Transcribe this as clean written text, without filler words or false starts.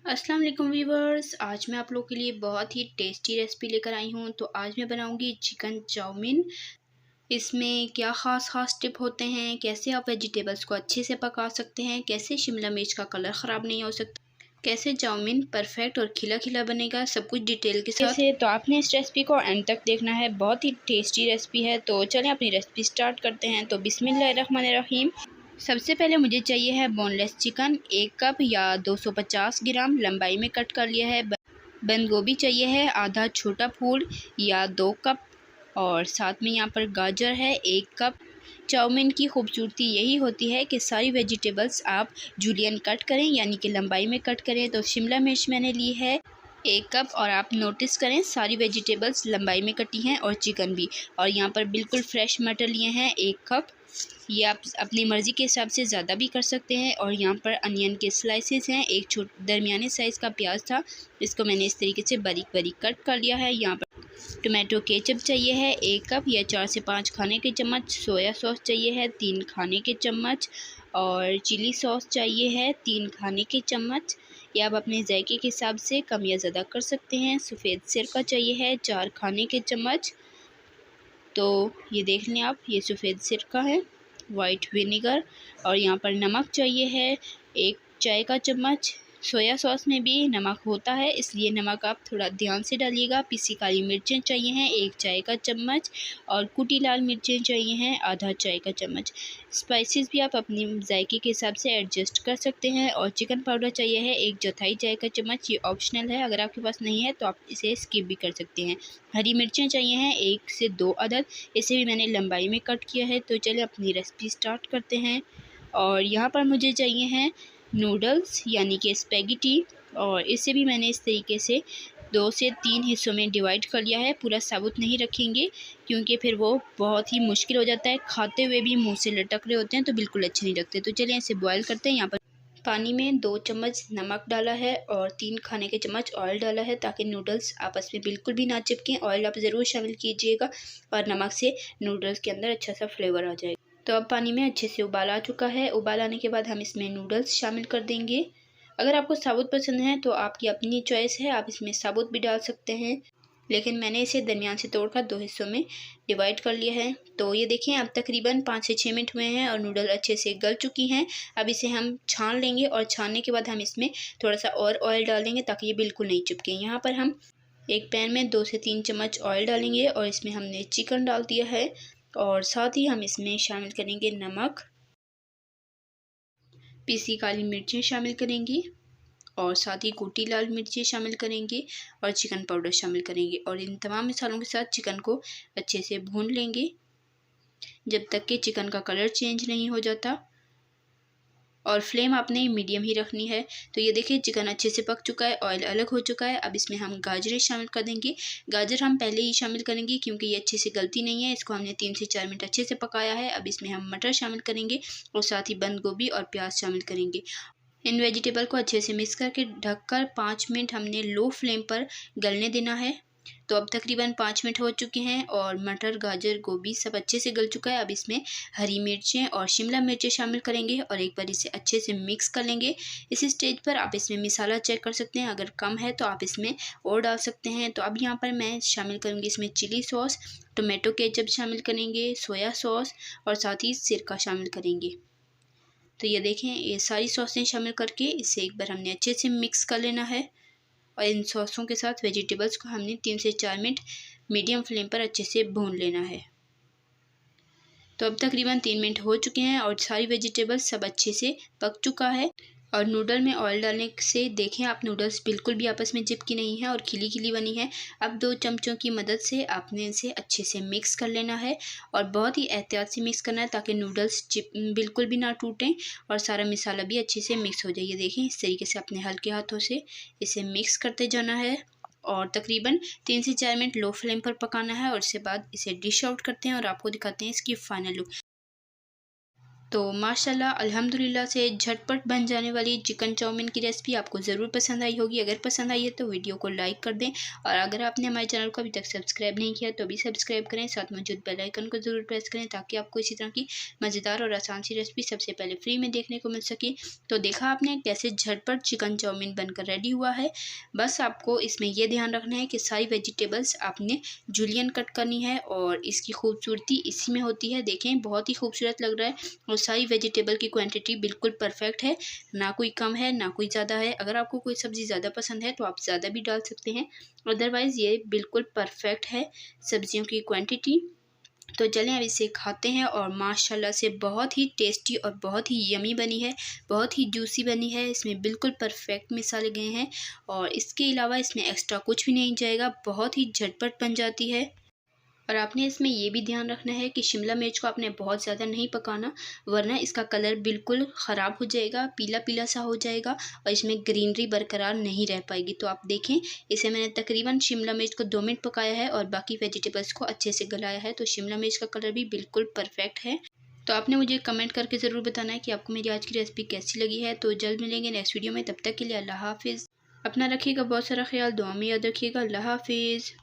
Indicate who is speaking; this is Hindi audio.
Speaker 1: अस्सलाम वालेकुम वीवर्स। आज मैं आप लोगों के लिए बहुत ही टेस्टी रेसिपी लेकर आई हूँ। तो आज मैं बनाऊँगी चिकन चाउमीन। इसमें क्या ख़ास टिप होते हैं, कैसे आप वेजिटेबल्स को अच्छे से पका सकते हैं, कैसे शिमला मिर्च का कलर ख़राब नहीं हो सकता, कैसे चाउमीन परफेक्ट और खिला खिला बनेगा, सब कुछ डिटेल के साथ। तो आपने इस रेसिपी को एंड तक देखना है, बहुत ही टेस्टी रेसिपी है। तो चलें अपनी रेसिपी स्टार्ट करते हैं। तो बिस्मिल्लाहिर्रहमानिर्रहीम। सबसे पहले मुझे चाहिए है बोनलेस चिकन 1 कप या 250 ग्राम लंबाई में कट कर लिया है। बंद गोभी चाहिए है आधा छोटा फूल या 2 कप, और साथ में यहाँ पर गाजर है 1 कप। चाउमीन की खूबसूरती यही होती है कि सारी वेजिटेबल्स आप जूलियन कट करें, यानी कि लंबाई में कट करें। तो शिमला मिर्च मैंने ली है 1 कप, और आप नोटिस करें सारी वेजिटेबल्स लंबाई में कटी हैं और चिकन भी। और यहाँ पर बिल्कुल फ्रेश मटर लिए हैं 1 कप। ये आप अपनी मर्ज़ी के हिसाब से ज़्यादा भी कर सकते हैं। और यहाँ पर अनियन के स्लाइसेस हैं, एक दरमियाने साइज़ का प्याज था, इसको मैंने इस तरीके से बारीक बारीक कट कर लिया है। यहाँ पर टोमेटो केचप चाहिए है 1 कप या 4 से 5 खाने के चम्मच। सोया सॉस चाहिए है 3 खाने के चम्मच, और चिली सॉस चाहिए है 3 खाने के चम्मच। ये आप अपने जायके के हिसाब से कम या ज़्यादा कर सकते हैं। सफ़ेद सिरका चाहिए है 4 खाने के चम्मच। तो ये देख लें आप, ये सफ़ेद सिरका है, वाइट विनेगर। और यहाँ पर नमक चाहिए है 1 चाय का चम्मच। सोया सॉस में भी नमक होता है, इसलिए नमक आप थोड़ा ध्यान से डालिएगा। पिसी काली मिर्चें चाहिए हैं 1 चाय का चम्मच, और कुटी लाल मिर्चें चाहिए हैं आधा चाय का चम्मच। स्पाइसेस भी आप अपनी जायके के हिसाब से एडजस्ट कर सकते हैं। और चिकन पाउडर चाहिए है 1 चौथाई चाय का चम्मच। ये ऑप्शनल है, अगर आपके पास नहीं है तो आप इसे स्किप भी कर सकते हैं। हरी मिर्चें चाहिए हैं 1 से 2 अदद, इसे भी मैंने लंबाई में कट किया है। तो चलिए अपनी रेसिपी स्टार्ट करते हैं। और यहाँ पर मुझे चाहिए हैं नूडल्स, यानी कि स्पेगेटी, और इसे भी मैंने इस तरीके से 2 से 3 हिस्सों में डिवाइड कर लिया है। पूरा साबुत नहीं रखेंगे, क्योंकि फिर वो बहुत ही मुश्किल हो जाता है, खाते हुए भी मुंह से लटक रहे होते हैं तो बिल्कुल अच्छे नहीं लगते। तो चलिए इसे बॉयल करते हैं। यहाँ पर पानी में 2 चम्मच नमक डाला है और 3 खाने के चम्मच ऑयल डाला है, ताकि नूडल्स आपस में बिल्कुल भी ना चिपकें। ऑयल आप ज़रूर शामिल कीजिएगा, और नमक से नूडल्स के अंदर अच्छा सा फ्लेवर आ जाएगा। तो अब पानी में अच्छे से उबाल आ चुका है। उबाल आने के बाद हम इसमें नूडल्स शामिल कर देंगे। अगर आपको साबुत पसंद है तो आपकी अपनी चॉइस है, आप इसमें साबुत भी डाल सकते हैं, लेकिन मैंने इसे दरमियान से तोड़कर 2 हिस्सों में डिवाइड कर लिया है। तो ये देखें, अब तकरीबन 5 से 6 मिनट हुए हैं और नूडल अच्छे से गल चुकी हैं। अब इसे हम छान लेंगे, और छानने के बाद हम इसमें थोड़ा सा और ऑयल डाल देंगे, ताकि ये बिल्कुल नहीं चिपके। यहाँ पर हम एक पैन में 2 से 3 चम्मच ऑयल डालेंगे, और इसमें हमने चिकन डाल दिया है, और साथ ही हम इसमें शामिल करेंगे नमक, पिसी काली मिर्चें शामिल करेंगी, और साथ ही कुटी लाल मिर्ची शामिल करेंगे, और चिकन पाउडर शामिल करेंगे। और इन तमाम मसालों के साथ चिकन को अच्छे से भून लेंगे, जब तक कि चिकन का कलर चेंज नहीं हो जाता। और फ्लेम आपने मीडियम ही रखनी है। तो ये देखिए, चिकन अच्छे से पक चुका है, ऑयल अलग हो चुका है। अब इसमें हम गाजरें शामिल कर देंगे। गाजर हम पहले ही शामिल करेंगे, क्योंकि ये अच्छे से गलती नहीं है। इसको हमने 3 से 4 मिनट अच्छे से पकाया है। अब इसमें हम मटर शामिल करेंगे, और साथ ही बंद गोभी और प्याज शामिल करेंगे। इन वेजिटेबल को अच्छे से मिक्स करके ढककर 5 मिनट हमने लो फ्लेम पर गलने देना है। तो अब तकरीबन 5 मिनट हो चुके हैं, और मटर, गाजर, गोभी सब अच्छे से गल चुका है। अब इसमें हरी मिर्चें और शिमला मिर्चें शामिल करेंगे, और एक बार इसे अच्छे से मिक्स कर लेंगे। इस स्टेज पर आप इसमें मसाला चेक कर सकते हैं, अगर कम है तो आप इसमें और डाल सकते हैं। तो अब यहाँ पर मैं शामिल करूँगी इसमें चिली सॉस, टोमेटो केचप शामिल करेंगे, सोया सॉस, और साथ ही सिरका शामिल करेंगे। तो ये देखें, ये सारी सॉसें शामिल करके इसे एक बार हमने अच्छे से मिक्स कर लेना है। और इन सॉसों के साथ वेजिटेबल्स को हमने 3 से 4 मिनट मीडियम फ्लेम पर अच्छे से भून लेना है। तो अब तकरीबन 3 मिनट हो चुके हैं, और सारी वेजिटेबल्स सब अच्छे से पक चुका है। और नूडल में ऑयल डालने से देखें आप, नूडल्स बिल्कुल भी आपस में चिपकी नहीं है और खिली खिली बनी है। अब 2 चमचों की मदद से आपने इसे अच्छे से मिक्स कर लेना है, और बहुत ही एहतियात से मिक्स करना है, ताकि नूडल्स बिल्कुल भी ना टूटें, और सारा मसाला भी अच्छे से मिक्स हो जाए। ये देखें, इस तरीके से अपने हल्के हाथों से इसे मिक्स करते जाना है, और तकरीबन 3 से 4 मिनट लो फ्लेम पर पकाना है। और इसके बाद इसे डिश आउट करते हैं, और आपको दिखाते हैं इसकी फाइनल लुक। तो माशाल्लाह अल्हम्दुलिल्लाह से झटपट बन जाने वाली चिकन चाउमीन की रेसिपी आपको ज़रूर पसंद आई होगी। अगर पसंद आई है तो वीडियो को लाइक कर दें और अगर आपने हमारे चैनल को अभी तक सब्सक्राइब नहीं किया तो अभी सब्सक्राइब करें, साथ मौजूद बेल आइकन को ज़रूर प्रेस करें ताकि आपको इसी तरह की मज़ेदार और आसान सी रेसिपी सबसे पहले फ्री में देखने को मिल सके। तो देखा आपने कैसे झटपट चिकन चाउमीन बनकर रेडी हुआ है। बस आपको इसमें यह ध्यान रखना है कि सारी वेजिटेबल्स आपने जूलियन कट करनी है और इसकी खूबसूरती इसी में होती है। देखें बहुत ही खूबसूरत लग रहा है और सारी वेजिटेबल की क्वांटिटी बिल्कुल परफेक्ट है, ना कोई कम है ना कोई ज़्यादा है। अगर आपको कोई सब्ज़ी ज़्यादा पसंद है तो आप ज़्यादा भी डाल सकते हैं, अदरवाइज़ ये बिल्कुल परफेक्ट है सब्जियों की क्वांटिटी। तो चलें अब इसे खाते हैं और माशाल्लाह से बहुत ही टेस्टी और बहुत ही यमी बनी है, बहुत ही जूसी बनी है। इसमें बिल्कुल परफेक्ट मिसाले गए हैं और इसके अलावा इसमें एक्स्ट्रा कुछ भी नहीं जाएगा, बहुत ही झटपट बन जाती है। और आपने इसमें ये भी ध्यान रखना है कि शिमला मिर्च को आपने बहुत ज़्यादा नहीं पकाना, वरना इसका कलर बिल्कुल ख़राब हो जाएगा, पीला पीला सा हो जाएगा और इसमें ग्रीनरी बरकरार नहीं रह पाएगी। तो आप देखें, इसे मैंने तकरीबन शिमला मिर्च को 2 मिनट पकाया है और बाकी वेजिटेबल्स को अच्छे से गलाया है, तो शिमला मिर्च का कलर भी बिल्कुल परफेक्ट है। तो आपने मुझे कमेंट करके ज़रूर बताना है कि आपको मेरी आज की रेसिपी कैसी लगी है। तो जल्द मिलेंगे नेक्स्ट वीडियो में, तब तक के लिए अल्लाह हाफिज़। अपना रखिएगा बहुत सारा ख्याल, दुआ में याद रखिएगा। अल्लाह हाफिज़।